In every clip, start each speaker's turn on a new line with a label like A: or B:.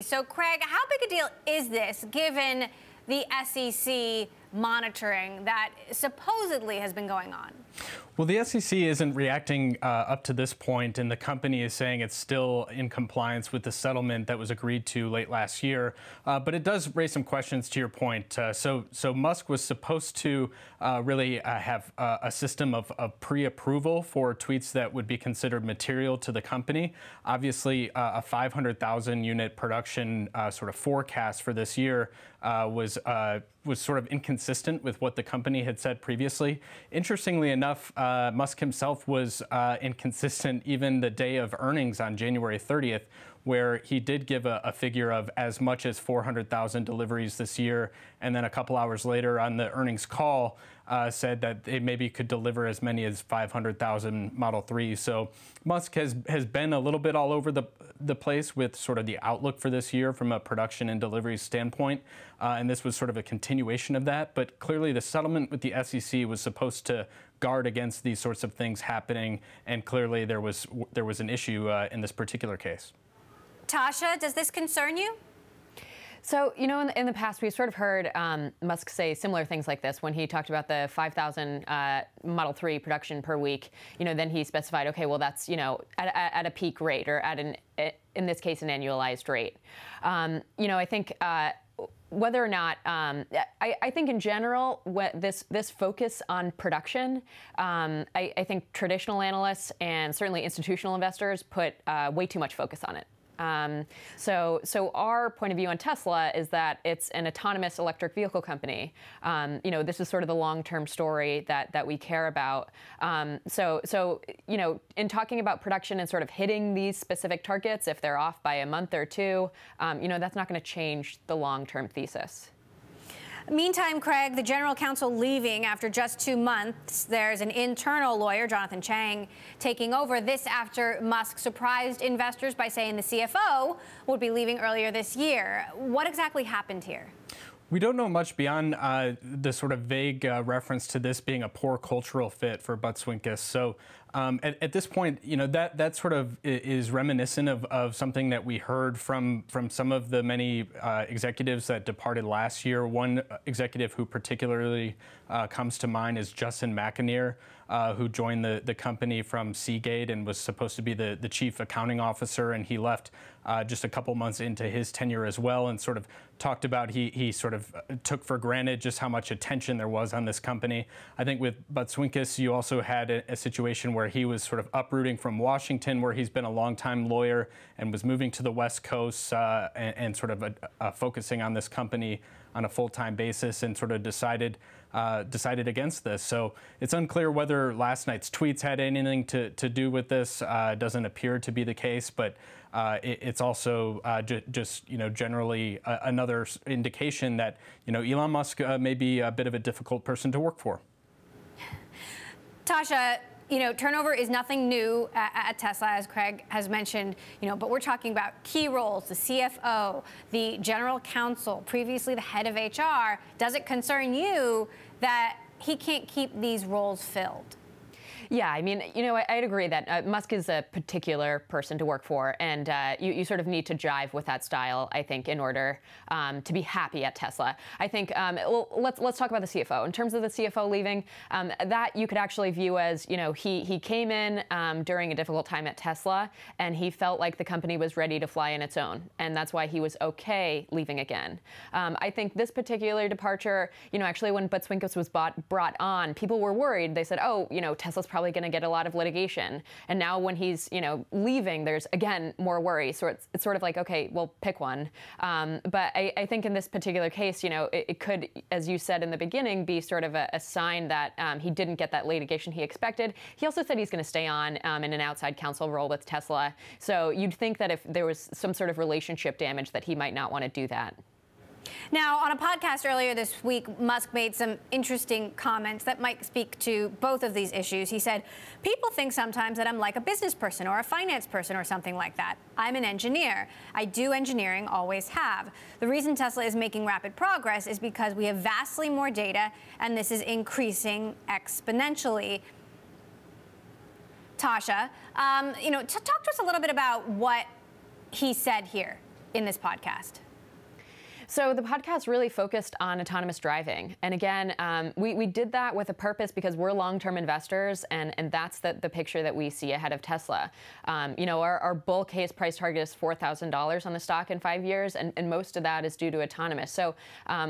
A: So, Craig, how big a deal is this, given the SEC monitoring that supposedly has been going on?
B: Well, the SEC isn't reacting up to this point, and the company is saying it's still in compliance with the settlement that was agreed to late last year. But it does raise some questions to your point. So Musk was supposed to really have a system of pre-approval for tweets that would be considered material to the company. Obviously, a 500,000 unit production sort of forecast for this year was sort of inconsistent with what the company had said previously. Interestingly enough, Musk himself was inconsistent even the day of earnings on January 30th, where he did give a figure of as much as 400,000 deliveries this year, and then a couple hours later on the earnings call said that they maybe could deliver as many as 500,000 Model 3s. So Musk has been a little bit all over the place with sort of the outlook for this year from a production and delivery standpoint, and this was sort of a continuation of that. But clearly the settlement with the SEC was supposed to guard against these sorts of things happening, and clearly there was an issue in this particular case.
A: Tasha, does this concern you?
C: So, you know, in the past, we've sort of heard Musk say similar things like this when he talked about the 5,000 Model 3 production per week. You know, then he specified, OK, well, that's, you know, at a peak rate, or at in this case, an annualized rate. You know, I think whether or not, I think in general, this focus on production, I think traditional analysts and certainly institutional investors put way too much focus on it. So our point of view on Tesla is that it's an autonomous electric vehicle company. You know, this is sort of the long-term story that we care about. So you know, in talking about production and sort of hitting these specific targets, if they're off by a month or two, you know, that's not going to change the long-term thesis.
A: Meantime, Craig, the general counsel leaving after just 2 months. There's an internal lawyer, Jonathan Chang, taking over. This after Musk surprised investors by saying the CFO would be leaving earlier this year. What exactly happened here?
B: We don't know much beyond the sort of vague reference to this being a poor cultural fit for Buttswinkus. So at this point, you know, that sort of is reminiscent of something that we heard from some of the many executives that departed last year. One executive who particularly comes to mind is Justin McAnear, who joined the company from Seagate and was supposed to be the chief accounting officer, and he left just a couple months into his tenure as well, and sort of talked about he sort of took for granted just how much attention there was on this company. I think with Buttswinkus, you also had a situation where he was sort of uprooting from Washington, where he's been a longtime lawyer, and was moving to the West Coast and sort of focusing on this company on a full-time basis, and sort of decided against this. So it's unclear whether last night's tweets had anything to do with this. It doesn't appear to be the case, but it's also just, you know, generally another indication that, you know, Elon Musk may be a bit of a difficult person to work for.
A: Tasha, you know, turnover is nothing new at Tesla, as Craig has mentioned, you know, but we're talking about key roles, the CFO, the general counsel, previously the head of HR. Does it concern you that he can't keep these roles filled?
C: Yeah, I mean, you know, I'd agree that Musk is a particular person to work for, and you sort of need to jive with that style, I think, in order to be happy at Tesla. I think, well, let's talk about the CFO. In terms of the CFO leaving, that you could actually view as, you know, he came in during a difficult time at Tesla, and he felt like the company was ready to fly on its own, and that's why he was okay leaving again. I think this particular departure, you know, actually when Buttswinkus was brought on, people were worried. They said, oh, you know, Tesla's probably going to get a lot of litigation. And now when he's, you know, leaving, there's, again, more worry. So it's sort of like, OK, well, pick one. But I think in this particular case, you know, it could, as you said in the beginning, be sort of a sign that he didn't get that litigation he expected. He also said he's going to stay on in an outside counsel role with Tesla. So you'd think that if there was some sort of relationship damage, that he might not want to do that.
A: Now, on a podcast earlier this week, Musk made some interesting comments that might speak to both of these issues. He said, people think sometimes that I'm like a business person or a finance person or something like that. I'm an engineer. I do engineering, always have. The reason Tesla is making rapid progress is because we have vastly more data, and this is increasing exponentially. Tasha, you know, talk to us a little bit about what he said here. in this podcast?
C: So the podcast really focused on autonomous driving. And again, we did that with a purpose because we're long-term investors, and that's the picture that we see ahead of Tesla. Our bull case price target is $4,000 on the stock in 5 years, and most of that is due to autonomous. So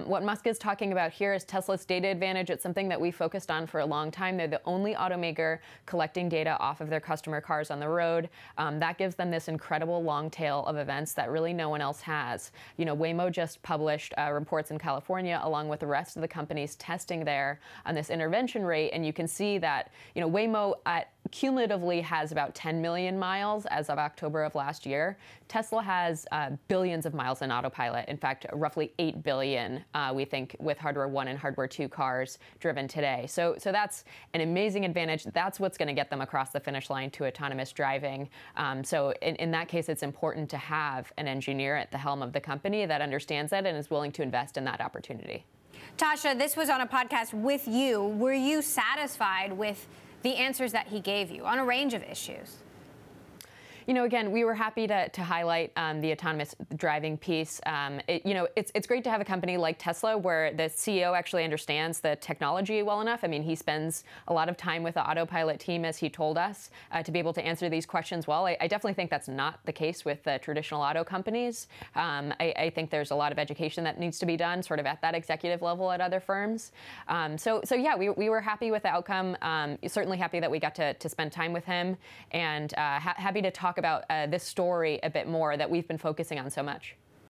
C: what Musk is talking about here is Tesla's data advantage. It's something that we focused on for a long time. They're the only automaker collecting data off of their customer cars on the road. That gives them this incredible long tail of events that really no one else has. Waymo just published reports in California along with the rest of the companies testing there on this intervention rate, and you can see that Waymo cumulatively has about 10 million miles as of October of last year. Tesla has billions of miles in autopilot. In fact, roughly 8 billion, we think, with Hardware 1 and Hardware 2 cars driven today. So that's an amazing advantage. That's what's going to get them across the finish line to autonomous driving. So in that case, it's important to have an engineer at the helm of the company that understands that and is willing to invest in that opportunity.
A: Tasha, this was on a podcast with you. Were you satisfied with the answers that he gave you on a range of issues?
C: Again, we were happy to highlight the autonomous driving piece. It's great to have a company like Tesla where the CEO actually understands the technology well enough. I mean, he spends a lot of time with the autopilot team, as he told us, to be able to answer these questions well. I definitely think that's not the case with the traditional auto companies. I think there's a lot of education that needs to be done sort of at that executive level at other firms. So yeah, we were happy with the outcome. Certainly happy that we got to spend time with him, and happy to talk about this story a bit more that we've been focusing on so much.